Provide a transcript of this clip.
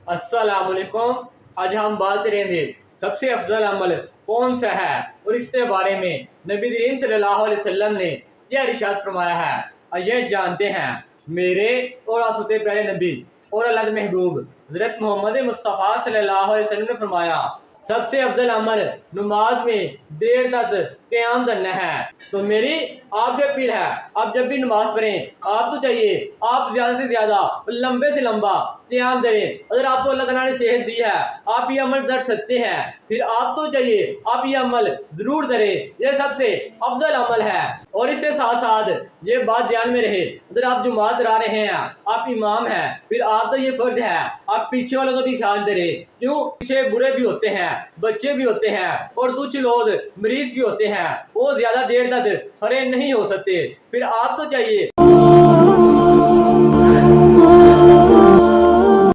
अस्सलामुअलैकुम। आज हम बात करेंगे सबसे अफजल अमल कौन सा है और इसके बारे में नबी करीम सल्लल्लाहु अलैहि वसल्लम ने क्या इरशाद फरमाया है। आइए जानते हैं। मेरे और आप सबसे प्यारे नबी और अल्लाह के महबूब हज़रत मोहम्मद मुस्तफ़ा सल्लल्लाहु अलैहि वसल्लम ने फरमाया सबसे अफजल अमल नमाज में देर तक क़याम करना है। तो मेरी आपसे अपील है, आप जब भी नमाज पढ़ें आपको चाहिए आप ज़्यादा से ज़्यादा लंबे से लंबा क़याम करें। अगर आपको अल्लाह ताला ने सेहत दी है, आप ये अमल कर सकते हैं, फिर आपको चाहिए आप ये अमल ज़रूर करें। यह सबसे अफजल अमल है। और इसके साथ साथ ये बात ध्यान में रहे, अगर आप जुमात करा रहे हैं, आप इमाम हैं, फिर आपका ये फ़र्ज है आप पीछे वालों का भी ख्याल करें। क्यों? पीछे बुरे भी होते हैं, बच्चे भी होते हैं और कुछ लोग मरीज भी होते हैं, वो ज़्यादा देर तक खड़े नहीं हो सकते। फिर आपको चाहिए